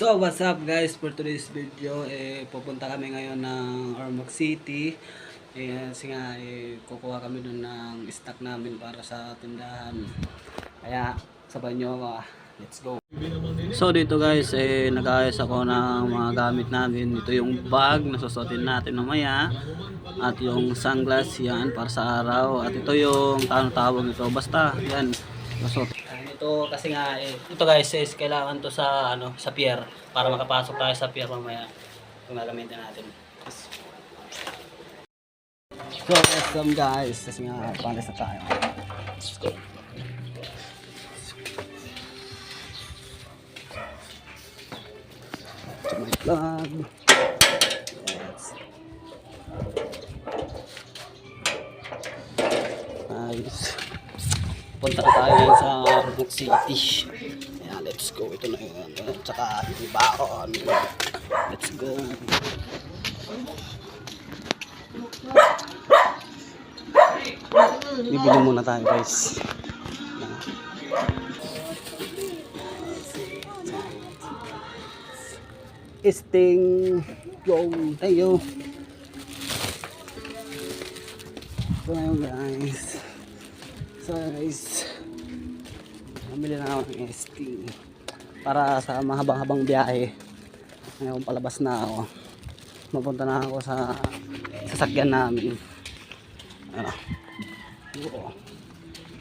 So what's up guys, for today's video pupunta kami ngayon ng Ormoc City. Kasi nga kukuha kami dun ng stock namin para sa tindahan. Kaya sabay nyo ako, let's go. So dito guys, nag-ayos ako ng mga gamit namin. Ito yung bag na susuotin natin mamaya. At yung sunglass yan para sa araw. At ito yung tawag nito, basta yan susuot. Ito kasi nga ito guys kailangan to sa sa pier para makapasok tayo sa pier mamaya kung gagamitin natin. So welcome guys, kasi nga pares na tayo. Let's go. To my vlog. Yes. Nice. Punta na tayo ngayon sa Ormoc City. Ayan, let's go. Ito na yun. Tsaka yung baon. Let's go. Bibili muna tayo guys. Sting. Go. Tayo. Ito na yun guys. So guys, namili na ako ng Sting para sa mahabang-habang biyahe. Ngayon palabas na ako, mapunta na ako sa sasakyan namin.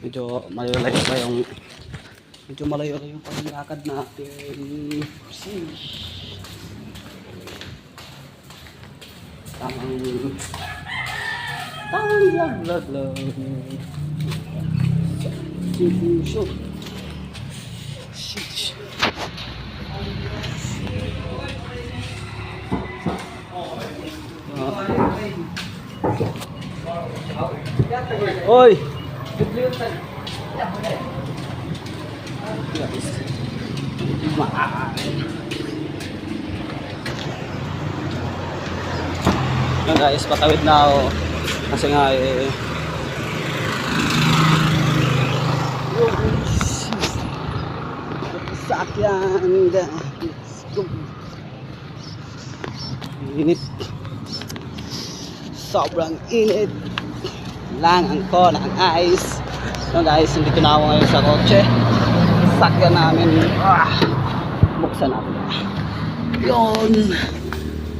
Medyo malayo yung paglakad natin. Tamang vlog. Shoot. Shit. Oi. Yan guys, patawid na ako kasi nga sakyan guys, go. Init, sobrang init, langan ko ng ice. So guys, hindi ko na ako ngayon sa kotse, sakyan namin. Buksan natin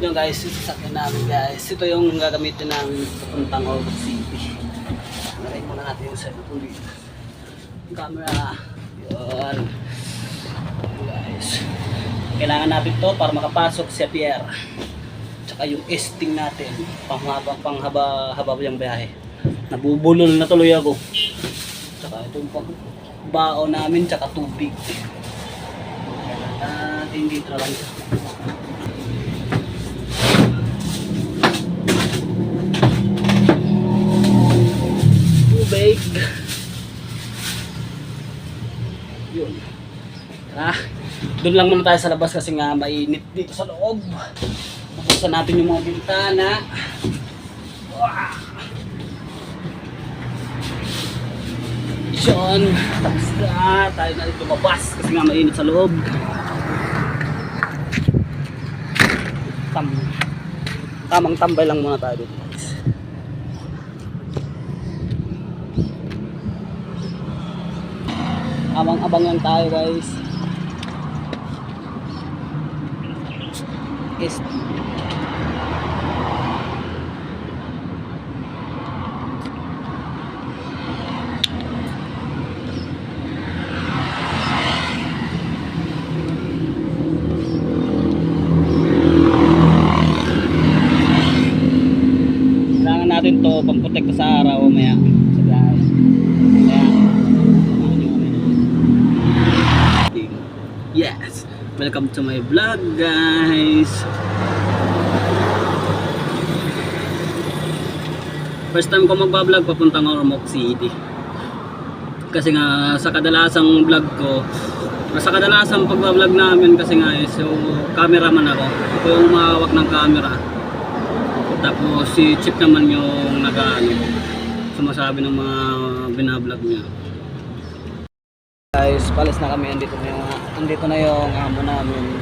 yun guys, sakyan namin guys. Ito yung gagamitin namin papuntang Ormoc City. Nalagay muna natin yung cellphone dito, yung camera. Yun guys, kailangan natin to para makapasok sa pier. Tsaka yung Sting natin panghaba yung biyahe. Nabubulol na tuloy ako. Tsaka itong bao namin, tsaka tubig. Natin dito na lang. Tubig. Yun. Doon lang muna tayo sa labas kasi nga mainit dito sa loob. Buksan natin yung mga bintana. Yun. Tapos na tayo na dito lumabas kasi nga mainit sa loob. Tamang tambay lang muna tayo dito guys. Abang-abang lang tayo guys. Kailangan natin to pamprotekta sa araw mamaya sa biyahe. Yes, welcome to my vlog guys. First time ko magbablog papuntang Ormoc City. Kasi nga sa kadalasang vlog ko, sa kadalasang pagbablog namin kasi nga so cameraman ako. Ako yung mahawak ng camera. Tapos si Chip naman yung sumasabi ng mga binablog niya. Guys, palis na kami. Andito na yung amo namin.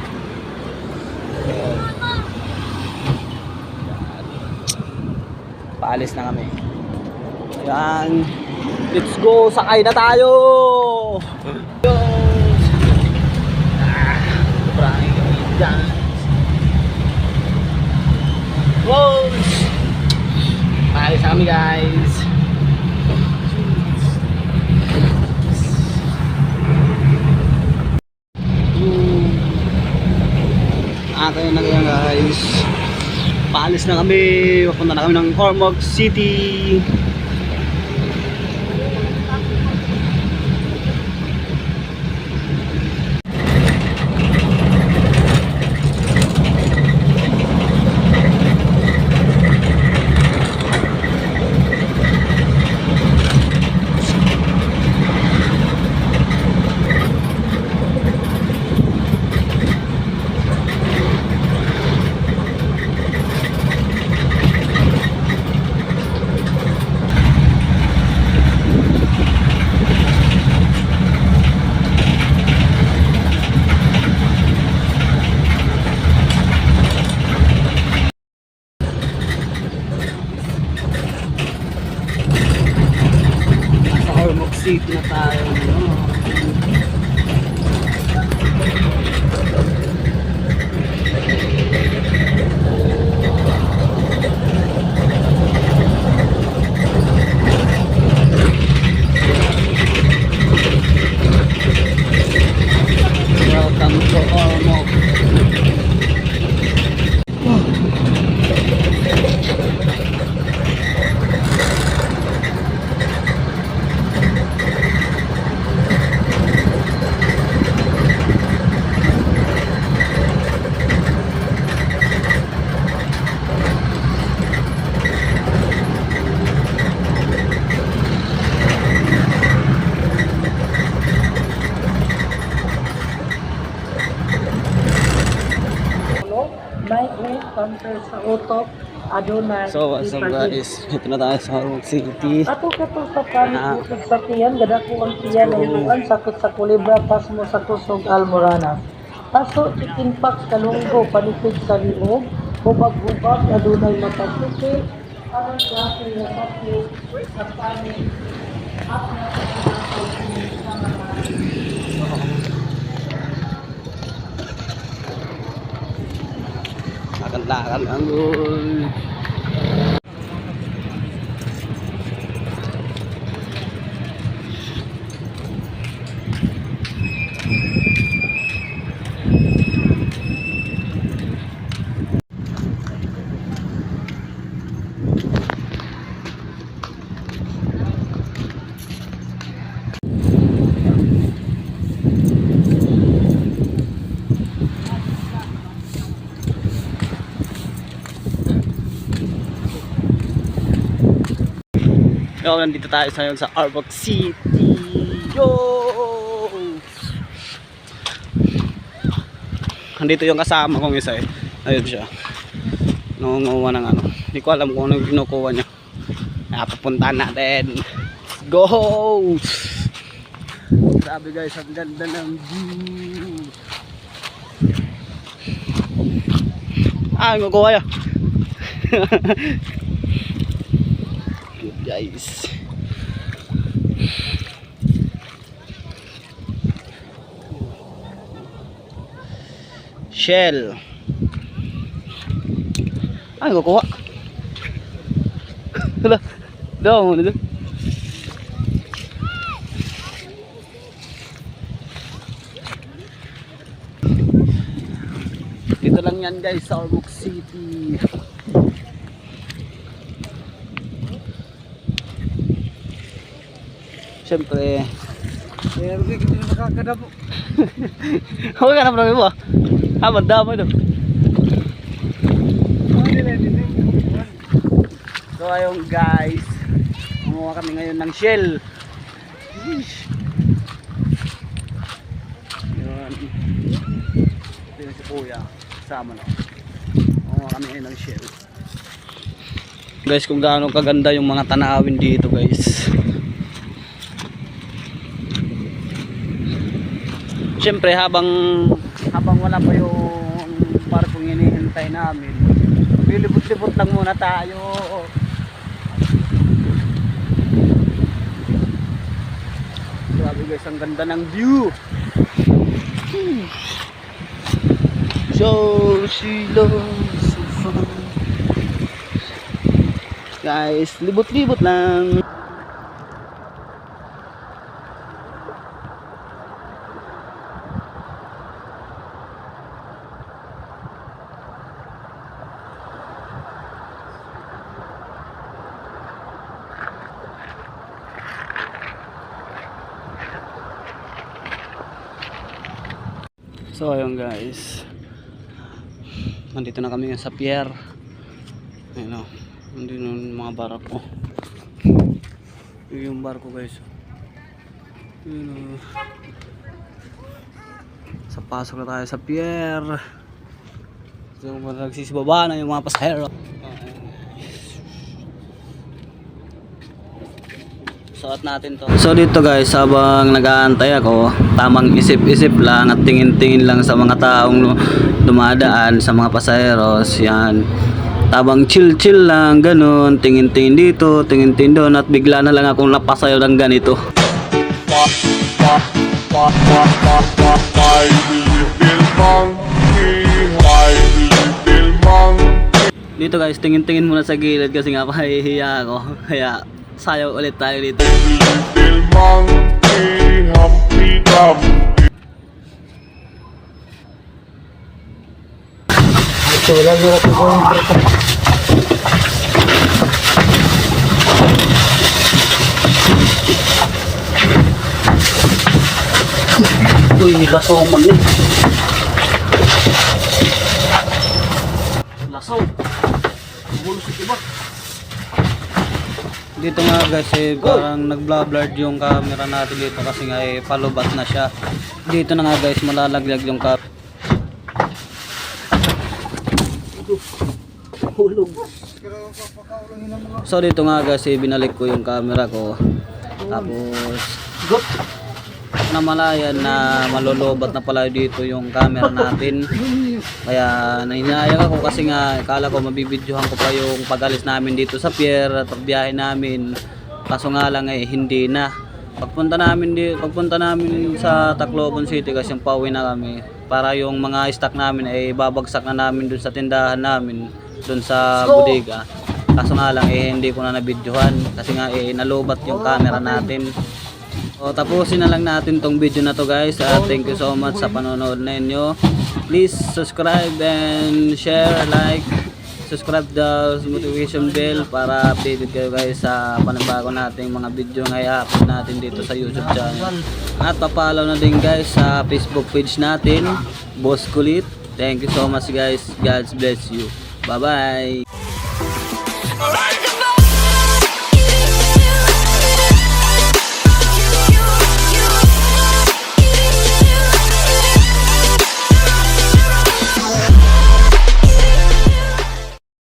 paalis na kami. Yan. Let's go, sakay na tayo. Sobrang yan. Wow. Paalis na kami guys. Tayo na kaya guys. Paalis na kami. Papunta na kami ng Ormoc City. Ormoc City na tayo. Welcome to Ormoc. Lightweight counter sa utok, adunay. So what's up guys, ito na tayo sa Ormoc City. Ato kato sa panikot sa tiyan, gada ko ang tiyan ay luan, sakit sa kulibra, pas mo sa kusog almoranas. Paso, chicken pox, kalunggo, panikot sa liog, hubag-hubag, adunay matasuki, aron sa aking nasakit, sa panik, at nasakit sa mga Lakad-lakad lang doon. Yo, nandito tayo sa Ormoc City. Yo! Nandito yung kasama kong isa eh. Ayun siya. Nangunguha ng ano. Hindi ko alam kung anong kinukuha niya. Kaya pupuntahan natin. Let's go! Sabi guys, ang ganda ng view. Kukuha yan. Guys, Shell. Kukuha. Hala, daw mo na doon. Dito lang yan guys sa Ormoc City. Siyempre pero hindi na makakadabo. Okay ka na marami mo. Madami ito. So ayun guys, kumuha kami ngayon ng Shell. Yun. Ito yung si Kuya kasama na. Kumuha kami ngayon ng Shell. Guys, kung gaano kaganda yung mga tanawin dito guys. Siyempre habang wala pa yung barkong hinihintay namin, lilibot-libot lang muna tayo. guys, ang ganda ng view. So sila so fun. Guys, libot-libot lang. So ayun guys, nandito na kami sa pier. Ayun o, nandito yung mga barko. Yun yung barko guys. Ayun o. Sa pasok na tayo sa pier. So nagsisibaba na yung mga pasahero. Suot natin to. So dito guys, habang nag-aantay ako, tamang isip-isip lang at tingin-tingin lang sa mga taong dumadaan, sa mga pasaheros. Yan. Tabang chill-chill lang, ganun. Tingin-tingin dito, tingin-tingin doon. At bigla na lang akong napasayaw ng ganito. Dito guys, tingin-tingin muna sa gilid kasi nga pahihiya ako. Kaya sayaw ulit tayo dito. Ito, lagi natin po yung barko. Uy, lasaw man eh. Lasaw. Bulos ito ba? Dito nga guys parang nag-blurred yung camera natin dito kasi nga palubat na siya. Dito na nga guys malalaglag yung camera. Hulog. So dito nga guys binalik ko yung camera ko. Tapos namalayan na malolobat na pala dito yung camera natin. Kaya nahinayang ako kasi nga akala ko mabibidyohan ko pa yung pag-alis namin dito sa pier at pagbiyahe namin. Kaso nga lang hindi na. Pagpunta namin sa Tacloban City kasi yung pauwi na kami para yung mga stock namin ay babagsak na namin dun sa tindahan namin dun sa bodega. Kaso nga lang hindi ko na nabidyohan kasi nga nalobat yung camera natin. So tapusin na lang natin tong video na to guys at thank you so much sa panonood ninyo. Please subscribe and share, like, subscribe the notification bell para updated kayo guys sa panibago nating mga video na i-upload natin dito sa YouTube channel. At papalaw na din guys sa Facebook page natin, Boss Kulit. Thank you so much guys. God bless you. Bye bye.